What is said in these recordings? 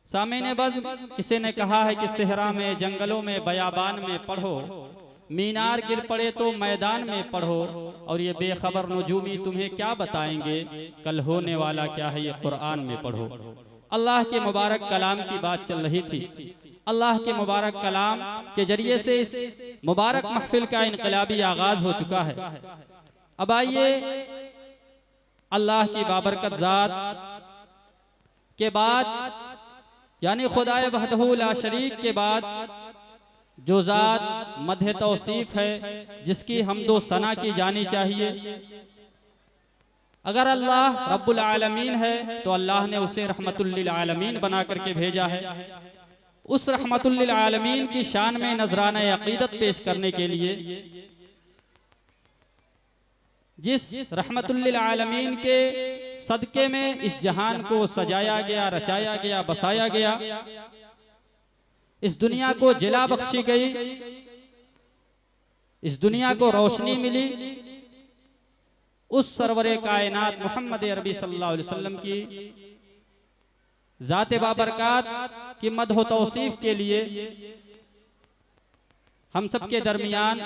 सामने बज़ किसी ने कहा है कि सेहरा में, जंगलों में, बयाबान में पढ़ो, मीनार गिर पड़े तो मैदान में पढ़ो, और ये बेखबर नजूमी तुम्हें क्या बताएंगे, कल होने वाला क्या है ये कुरान में पढ़ो। अल्लाह के मुबारक कलाम की बात चल रही थी। अल्लाह के मुबारक कलाम के जरिए से इस मुबारक महफिल का इनकलाबी आगाज हो चुका है। अब आइए अल्लाह की बाबरकत ज़ात के बाद, यानी खुदाए वहदहू ला शरीक के बाद जो ज़ात मध्य तौसीफ है, जिसकी हमदो सना की जानी चाहिए। अगर अल्लाह रब्बुल आलमीन है तो अल्लाह ने उसे रहमतुल लिल आलमीन बना करके भेजा है। उस रहमतुल लिल आलमीन की शान में नजराना अकीदत पेश करने के लिए, जिस रहमतुल लिल आलमीन के सदके में इस जहान को सजाया गया, रचाया गया, बसाया गया, इस दुनिया को जिला बख्शी गई, इस दुनिया को रोशनी मिली, उस सरवरे कायनात मोहम्मद अरबी सल्लल्लाहु अलैहि वसल्लम की जाते बाबरकात की मदह तौसीफ के लिए हम सबके दरमियान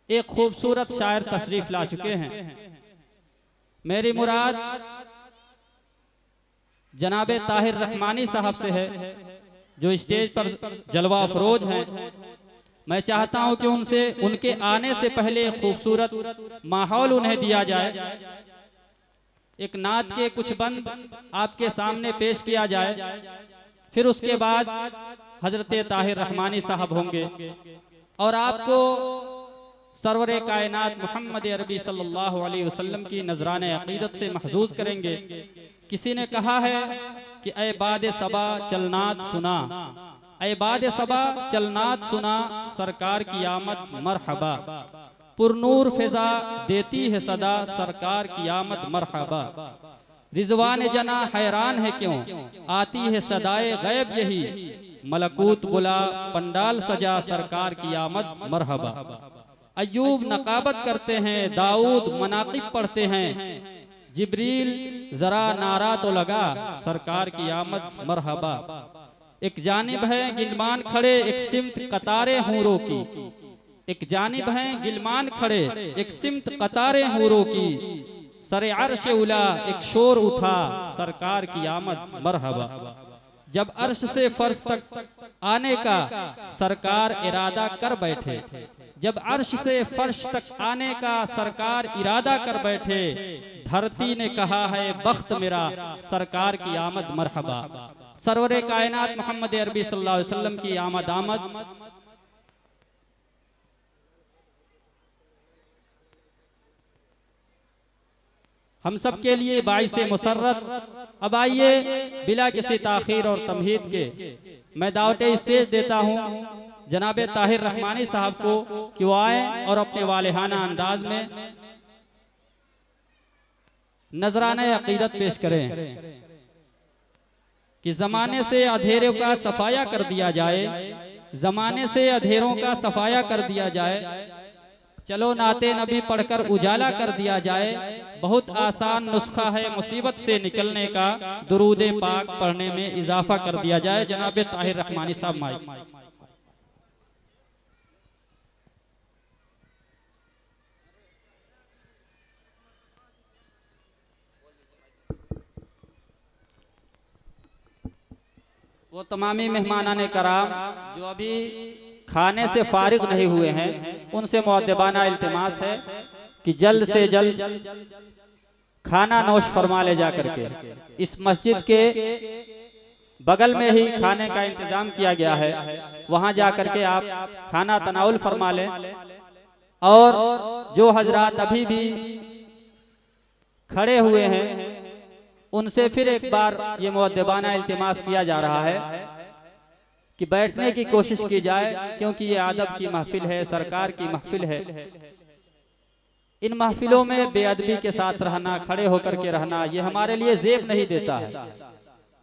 एक खूबसूरत शायर तशरीफ ला चुके हैं। मेरी मुराद जनाबे ताहिर रहमानी साहब से है, जो स्टेज पर जलवा अफरोज हैं। मैं चाहता हूं कि उनसे, उनके आने से पहले खूबसूरत माहौल उन्हें दिया जाए, एक नात के कुछ बंद आपके सामने पेश किया जाए, फिर उसके बाद हजरत ताहिर रहमानी साहब होंगे और आपको सरवरे कायनात मोहम्मद अरबी सल्लल्लाहु अलैहि वसल्लम की नजराने अकीदत से महजूज करेंगे। किसी ने कहा है कि ऐ बाद सबा चलनात सुना, ऐ बाद सबा चलनात सुना, सरकार की आमद मरहबा, पुरनूर फिजा देती है सदा, सरकार की आमद मरहबा। रिजवान जना हैरान है क्यों, आती है सदाए गैब यही, मलकूत बुला पंडाल सजा, सरकार की आमद मरहबा। अय्यूब नकाबत करते हैं, दाऊद मनाकिब पढ़ते हैं, जिब्रील जरा नारा तो लगा, सरकार की आमद मरहबा। एक जानिब है गिलमान खड़े, एक सिमत कतारे हूरों की, एक जानिब है गिलमान खड़े, एक सिमत कतारे हूरों की, सरे अर्श उला एक शोर उठा, सरकार की आमद मरहबा। जब अर्श से फर्श तक आने का सरकार इरादा कर बैठे, जब अर्श से फर्श तक आने का सरकार इरादा कर बैठे, धरती ने कहा है बख्त मेरा, सरकार की आमद मरहबा। सरवरे कायनात मोहम्मद अरबी सल्लल्लाहु अलैहि वसल्लम की आमद आमद हम सब के लिए बाइसे मुसर्रत। अब आइए बिला किसी ताखीर और तमहीद के मैं दावते स्टेज देता हूँ जनाबे ताहिर रहमानी साहब को कि वो आए और अपने वालिहाना अंदाज में नजराना अकीदत पेश करें कि जमाने से अंधेरों का सफाया कर दिया जाए, जमाने से अंधेरों का सफाया कर दिया जाए, चलो नाते नबी पढ़कर उजाला कर दिया जाए। बहुत आसान नुस्खा है मुसीबत से निकलने का, दुरूद पाक पढ़ने में इजाफा कर दिया जाए। जनाबे ताहिर रहमानी साहब माइक। वो तमामी मेहमानाने कराम जो अभी खाने से फारिग नहीं हुए हैं, उनसे मुअद्दबाना इल्तिमास है कि जल्द से जल्द खाना नोश फरमा ले जा करके। इस मस्जिद के बगल में ही खाने का इंतजाम किया गया है, वहां जा करके आप खाना तनाउल फरमा लें। और जो हजरात अभी भी खड़े हुए हैं, उनसे फिर एक बार ये मुअद्दबाना इल्तिमास किया जा रहा है कि बैठने की कोशिश की जाए, क्योंकि ये आदब की महफिल है, सरकार की महफिल है। इन महफिलों में बेअदबी के साथ रहना, खड़े होकर के रहना, ये हमारे लिए ज़ेब नहीं देता है।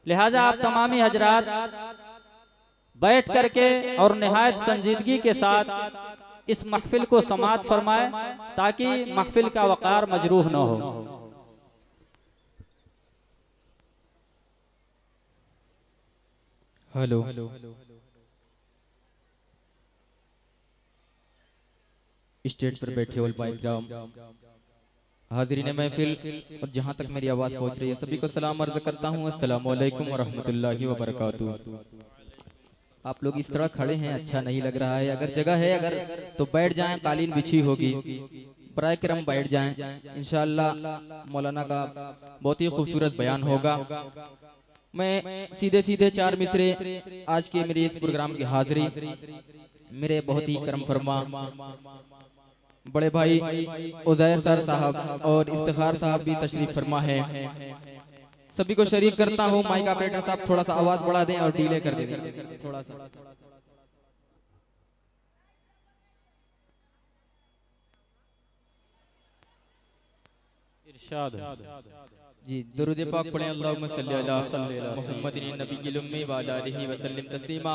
लिहाजा आप तमामी हजरात बैठ करके और निहायत संजीदगी के साथ इस महफिल को समाअत फरमाएं, ताकि महफिल का वक़ार मजरूह न हो। हेलो। स्टेज पर बैठे उलमाए किराम, हाज़रीन महफिल और जहाँ तक मेरी आवाज़ पहुँच रही है सभी को सलाम अर्ज़ करता हूँ। अस्सलामु अलैकुम व रहमतुल्लाहि व बरकातुहू। आप लोग इस तरह खड़े हैं, अच्छा नहीं लग रहा है। अगर जगह है अगर तो बैठ जाएं, कालीन बिछी होगी, बराए करम बैठ जाएं। इंशाअल्लाह मौलाना का बहुत ही खूबसूरत बयान होगा। मैं सीधे सीधे चार मिसरे आज के मेरे इस प्रोग्राम की हाजिरी मेरे बहुत ही करम फरमा बड़े भाई उज़ैर सर साहब और इफ्तिखार साहब भी तशरीफ फरमा है, सभी को शरीक करता हूँ। माइक ऑपरेटर साहब थोड़ा सा आवाज बढ़ा दें और डिले कर दें थोड़ा सा। इरशाद जी, दुरूद पाक पढ़ें। अल्लाहुम्मा सल्ली अला मुहम्मदिन नबिय्यिल उम्मी व अला आलिहि व सल्लिम तस्लीमा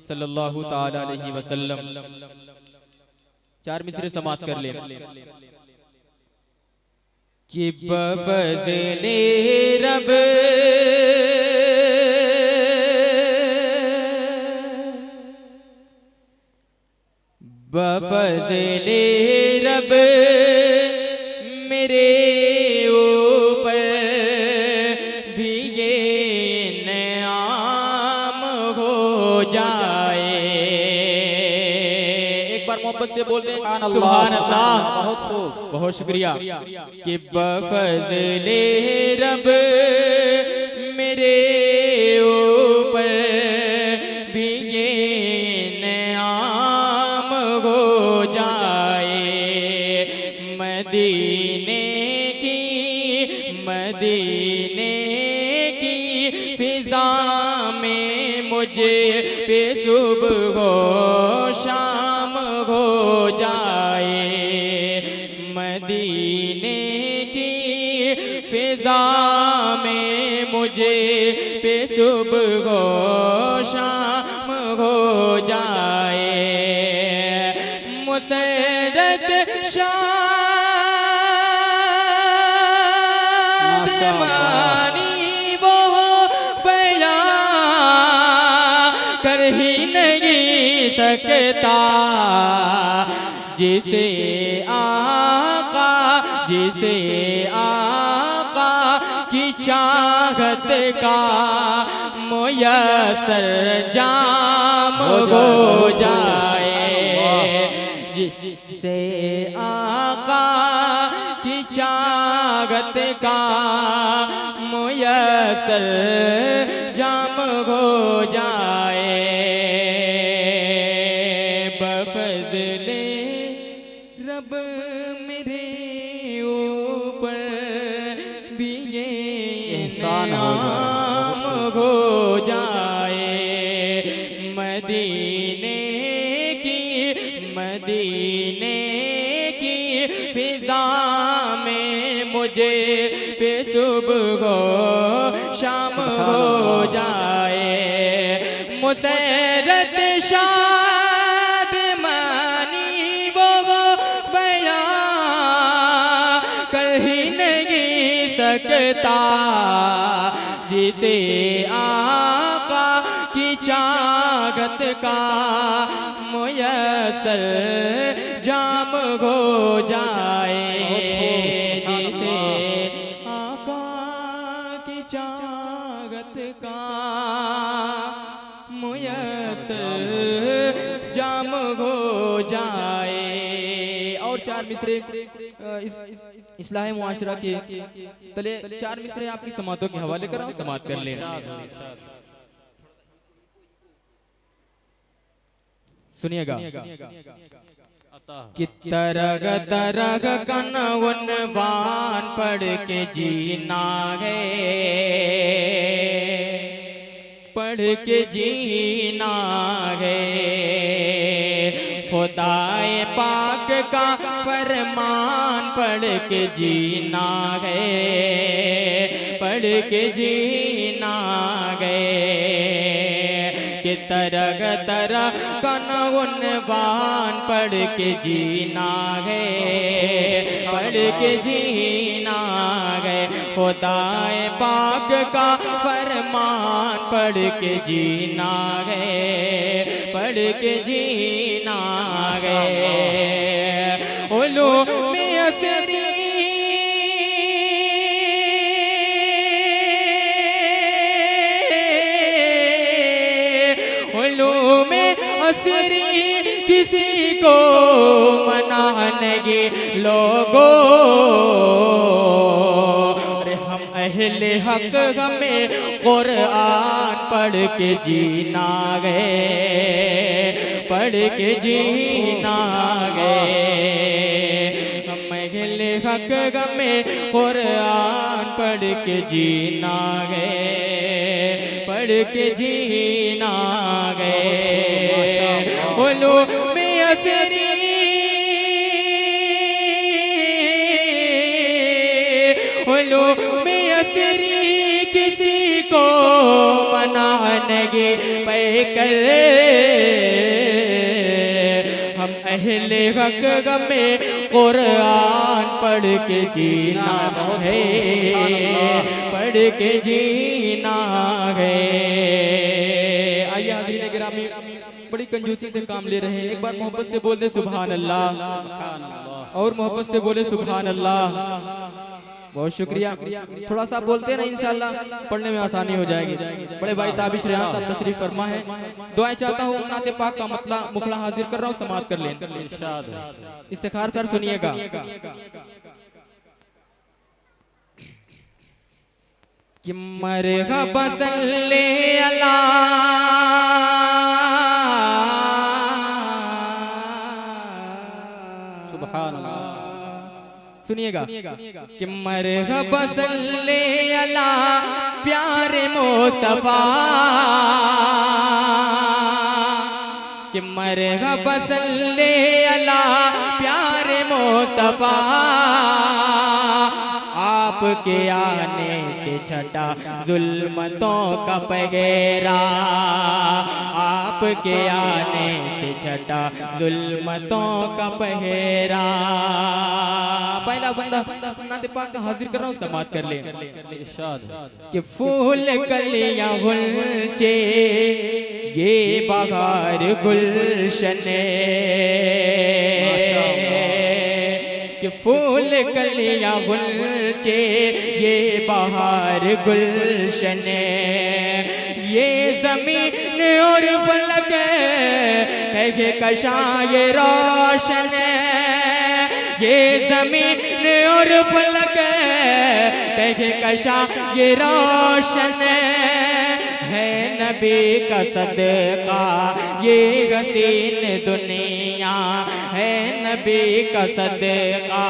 सल्लल्लाहु तआला अलैहि वसल्लम। चार मिसरे समाप्त कर ले। कि बफ़ज़्ल-ए रब बफ़ज़्ल-ए रब मेरे ऊपर भी ये इनाम हो जाए। एक बार मोहब्बत से बोल दें सुभान अल्लाह। बहुत शुक्रिया। कि बफ़ज़्ल-ए रब मेरे ऊपर भी ये इनाम हो जाए। मदीने की फिजा में मुझे पे सुबह हो शाम हो जाए। मदीने की फिजा में मुझे पे सुबह हो शाम हो जाए। मुसरत मानी वो बयां कर ही नहीं सकता जिसे आका की चाहत का मुयस्सर जाम हो जाए। जिसे आका की चाहत का मुयस्सर जाम हो जाए। बफ़ज़्ल-ए रब मेरे ऊपर भी ये इनाम हो जाए। मदीने की फिजा में मुझे पे सुबह हो शाम हो जाए। मुसरत शाद मानी वो बयां कर ही नहीं सकता जिसे आका की चाहत का मुयस्सर जाम हो जाए। जिसे आका की चाहत का मुयस्सर जाम हो जाए। और चार मिसरे इस्लाह मुआशरा के तले चार मिसरे आपकी समातों के हवाले कर समात कर ले। सुनिएगा। कि तरग तरग कनवान पढ़ के जीना है, पढ़ के जीना है। खुदाए पाक का फरमान पढ़ के जीना है, पढ़ के जीना है। कि तरग तरग कनवान पढ़ के जीना है, पढ़ के जीना है। खुदाए पाक का फरमान पढ़ के जीना है, पढ़ के जीना है। उलूम असरी उलूम असरी किसी को मना नहीं लोगों, हम अहले हक हमें कुरान पढ़ के जीना है, पढ़ के जीना है। हम अहले हक हमें कुरान पढ़ के जीना है, पढ़ के जीना है। उलूम असरी उलूम असरी किसी को मना नहीं पैकर, हम अहले हक में कुरान पढ़ के जीना है, पढ़ के जीना है। आइए हाज़रीन गिरामी, बड़ी कंजूसी से काम ले रहे हैं। एक बार मोहब्बत से बोल दे सुभान अल्लाह, और मोहब्बत से बोले सुभान अल्लाह। बहुत शुक्रिया। थोड़ा सा बोलते ना, इंशाल्लाह पढ़ने में आसानी हो जाएगी। बड़े भाई ताबिश रेहान साहब तशरीफ फरमा है। दुआएं चाहता हूँ, नाते पाक का मतला मुखड़ा हाजिर कर रहा हूँ, समाप्त कर लें। इस्तिखार सर सुनिएगा। कि मरहबा सल्ले अला सुभान अल्लाह। सुनिएगा कि मरहबा सल्ले अला प्यारे मुस्तफा, कि मरहबा सल्ले अला प्यारे मुस्तफा। आपके आने से छटा जुल्मतों का पहरा, आपके आने से छटा जुल्मतों का पहरा। पहला बंदा नाते पाक का हाजिर कर रहा हूँ, समाप्त कर ले। कि फूल कलियां गुलचे ये बहार गुलशन, कि फूल कलियां गुलचे ये बहार गुलशन। ये जमीन और फलक है कि कशां ये रोशन, ये जमीन और फलक है कि कशां ये रोशन। है नबी का सदका ये हसीन दुनिया, है नबी का सदका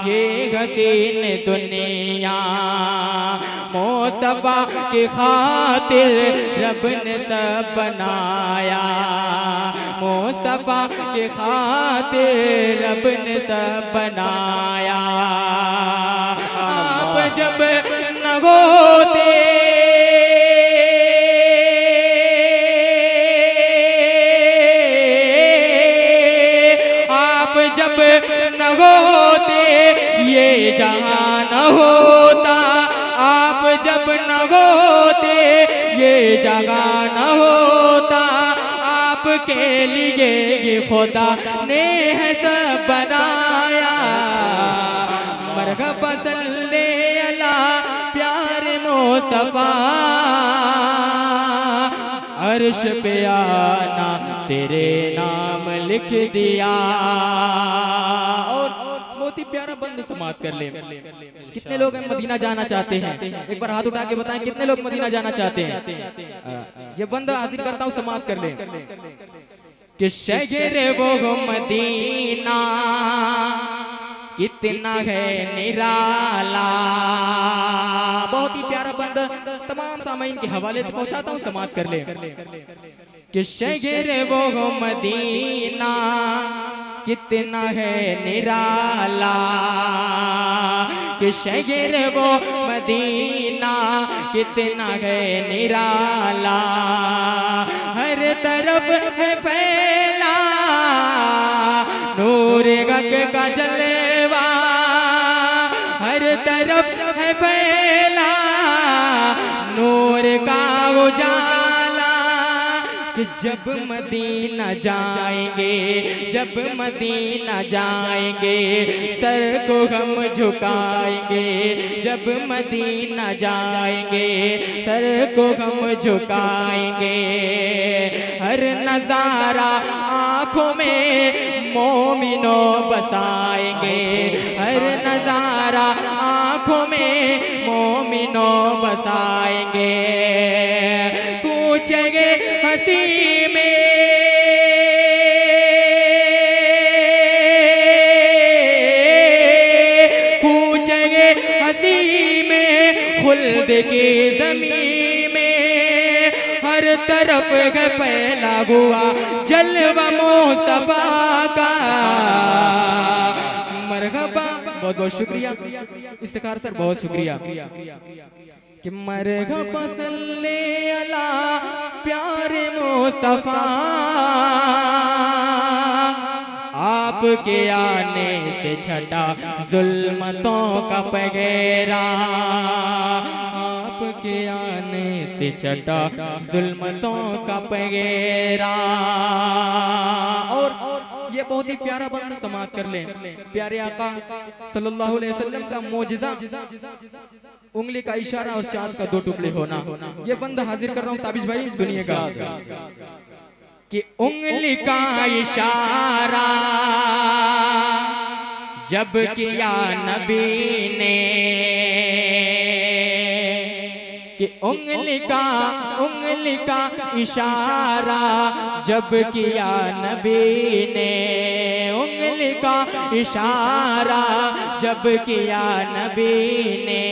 ये हसीन दुनिया। मुस्तफा की खातिर रब ने सब बनाया, मुस्तफा की खातिर रब ने सब बनाया। आप जब न होते जब न होते ये जहां न होता, आप जब न होते ये जगह न होता। आपके लिए ये खुदा ने है सब बनाया। मरहबा सल्ले अला प्यारे मुस्तफा, अर्श पे आना तेरे नाम लिख दिया। और बहुत ही प्यारा बंद समाप्त कर ले। कितने लोग मदीना जाना चाहते हैं? एक बार हाथ उठा के बताएं कितने लोग मदीना जाना चाहते हैं? ये बंद हाजिर करता हूँ, समाप्त कर ले। कि शहर वो मदीना कितना है निराला। बहुत ही प्यारा बंद तमाम सामाइन के हवाले से पहुंचाता हूँ, समाप्त कर ले। कि शहर वो मदीना कितना है निराला, कि शहर वो मदीना कितना है निराला। हर तरफ है फैला नूर हक का जलवा, हर तरफ है फैला नूर का उजाला कि जब मदीना जाएंगे, जब मदीना जाएंगे सर को हम झुकाएंगे, जब मदीना जाएंगे सर को हम झुकाएंगे। हर नजारा आँखों में मोमिनों बसाएंगे, हर नजारा आँखों में मोमिनों बसाएंगे। पूछेंगे हंसी में पूछेंगे हंसी में खुल्द की ज़मीन में हर तरफ है फैला हुआ जलवा मुस्तफा का। मरहबा, बहुत बहुत शुक्रिया इफ्तिखार सर, बहुत शुक्रिया कि मरहबा सल्ले अला प्यारे मुस्तफा। आपके आने से छटा जुल्मतों का पगेरा, आपके आने से छटा जुल्मतों का पगेरा। और ये बहुत ही प्यारा बंद समाप्त कर लें। प्यारे आका सल्लल्लाहु अलैहि वसल्लम का मोजिज़ा उंगली का इशारा और चांद का 2 टुकड़े होना। ये बंद हाजिर कर रहा हूँ ताबिश भाई, सुनिएगा कि उंगली का इशारा जब किया नबी ने, कि उंगली का इशारा जब किया नबी ने, उंगली का इशारा जब किया नबी ने।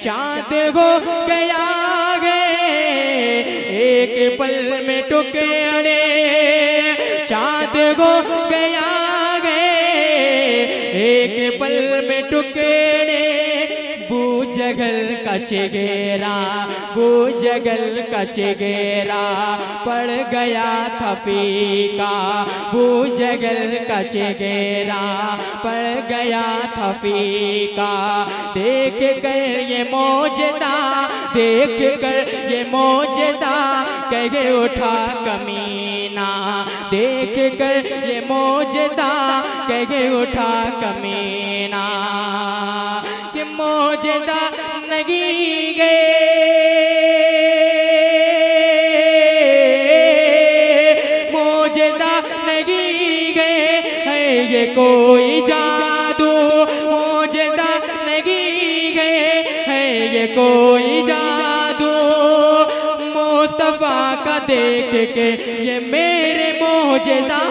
चाँद हो गया गे एक पल में टुकड़े, चाँद हो गया गे एक पल में टुकड़े। बूजगल का चेगेरा, बूजगल का चेगेरा पड़ गया था फीका, बूजगल का चेगेरा पड़ गया था फीका। देख कर ये मौजदा, देख कर ये मौजदा कहे उठा कमीना, देख कर ये मौजदा कहे उठा कमीना। कि मौजदा नहीं गए, मौजदा नहीं गए है ये कोई जादू, मौजदा नहीं गए है ये कोई जादू। मुस्तफा का देख के ये मेरे मौजदा।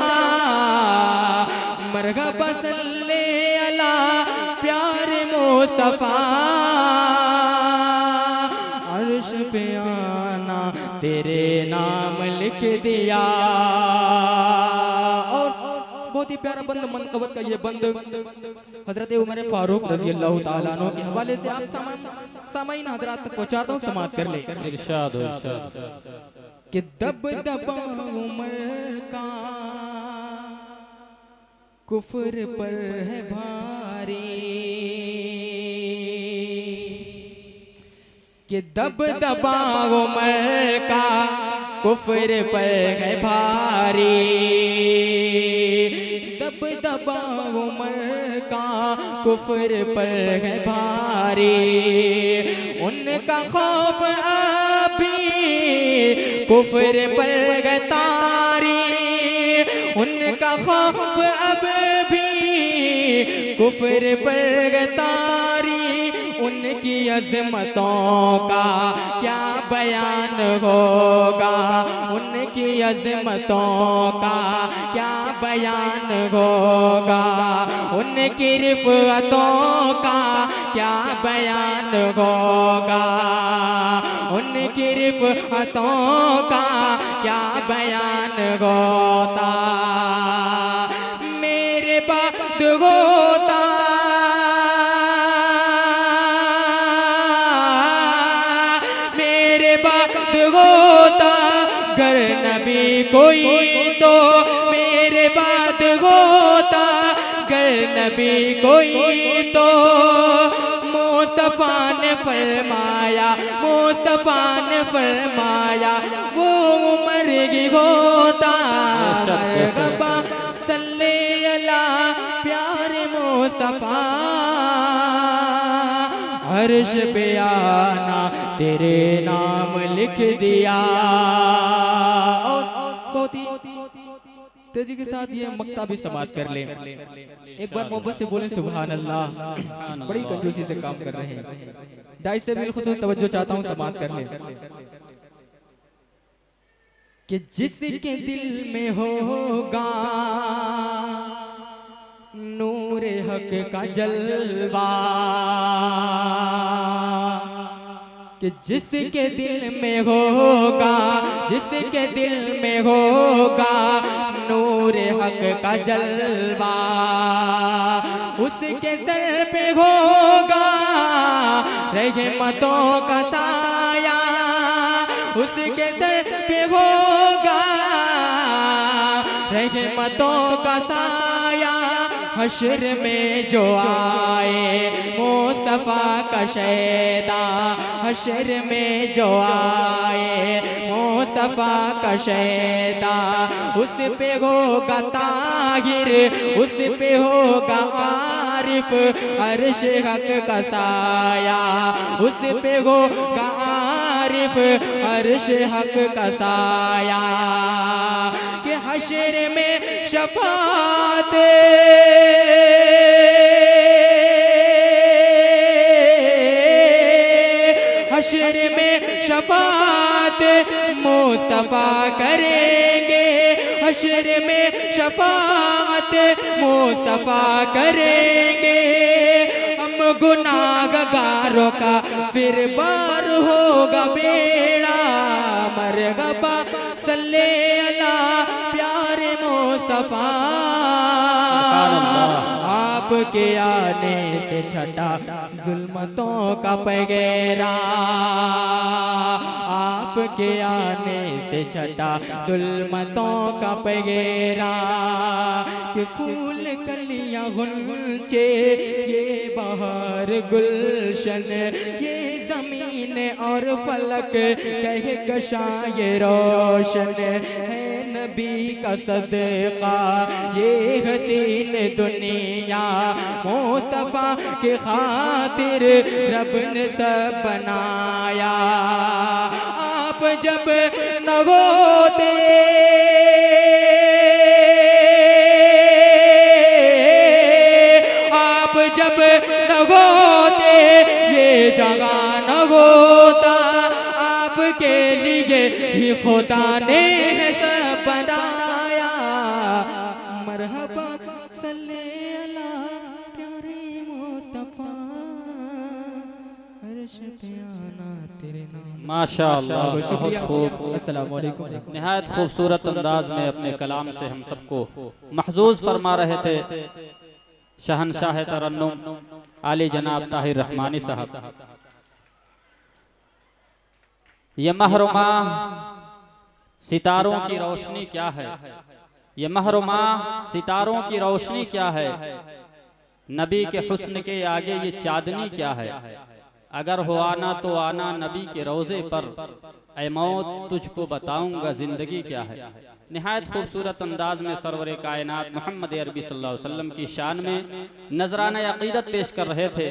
मरहबा सल्ले अला प्यारे मुस्तफा। अर्श पे आना तेरे नाम लिख दिया। और बहुत ही प्यारा बंद मनकबत का ये बंद हजरत उमर फारूक रजी अल्लाह ताला अन्हु के हवाले से आप सामाइन हजरात तक पहुंचाता हूँ, समाप्त कर ले। इरशाद हो, इरशाद कि दबदबा उमर का कुफर पर है भारी, कि दबदबा उमर का कुफर पर है भारी। दबदबा उमर का कुफर पर है भारी। उनका खौफ अभी कुफर पर है तारी, उनका खौफ अब भी कुफर पर है तारी। उनकी अज़मतों का क्या बयान होगा, उनकी अज़मतों का क्या बयान होगा। उनकी रिफ़अतों का क्या बयान होगा, उनकी रिफ़अतों का क्या बयान होता। मेरे बाद होता होता गर नबी कोई तो, मेरे बाद होता गर नबी कोई तो। मुस्तफा ने फरमाया, मुस्तफा ने फरमाया वो उमर की होता मरहबा सल्ले अला प्यारे मुस्तफा। अर्श पे आना तेरे नाम लिख दिया। और बहुत ही तेजी के साथ ये मक्ता भी समाप्त कर ले। एक बार मोहब्बत से बोलें सुभान अल्लाह। बड़ी कंजूसी से काम कर रहे हैं। डाइस से बिलखुसूस तवज्जो चाहता हूँ, समाप्त कर ले। कि जिसके दिल में होगा नूरे हक का जलवा, कि जिसके दिल में होगा, जिसके दिल में होगा नूरे हक का जलवा, उसके सर पे होगा रहमतों का साया, उसके सर पे होगा रहमतों का साया। हश्र में जो आए मुस्तफा का शैदा, हश्र में जो आए मुस्तफा का शैदा, उस पे होगा ताहिर, उस पे होगा आरिफ, अर्श हक का साया, उस पे होगा आरिफ, अर्श हक का साया। कि हश्र में शफाअत हश्र में शफाअत मुस्तफा करेंगे, हश्र में शफाअत मुस्तफा करेंगे। हम गुनाहगारों का फिर बार होगा बेड़ा, मरहबा सल्ले अला प्यारे मुस्तफा। आपके आने से छटा जुल्मतों का पैगेरा, आपके आने से छटा जुल्मतों का पैगेरा। कि फूल कलियां गुलचे ये बहार गुलशन, ये जमीन और फलक कह कशा ये रोशन है नबी का सदका ये हसीन दुनिया। मुस्तफा के खातिर रब ने सब बनाया। आप जब न होते जब न होते ये जगह न होता, आपके लिए ही खुदा ने सब बनाया। मरहबा सल्ले अला प्यारे मुस्तफा, अर्श पे आना तेरे नाम। माशाअल्लाह, शुक्रिया। खूब, अस्सलाम वालेकुम। निहायत खूबसूरत अंदाज में अपने कलाम से हम सबको महजूज फरमा रहे थे शहनशाह तरन्नुम आली जनाब ताहिर रहमानी साहब। ये महरुमा सितारों की रोशनी क्या है, ये महरुमा सितारों की रोशनी क्या है, नबी के हुस्न के आगे ये चांदनी क्या है। अगर हो आना तो आना नबी के रोज़े पर, ऐ मौत तुझको बताऊंगा जिंदगी क्या है। निहायत खूबसूरत अंदाज में सरवर कायनात मोहम्मद अरबी सल्लल्लाहु अलैहि वसल्लम की शान में नजराना अकीदत पेश कर रहे थे।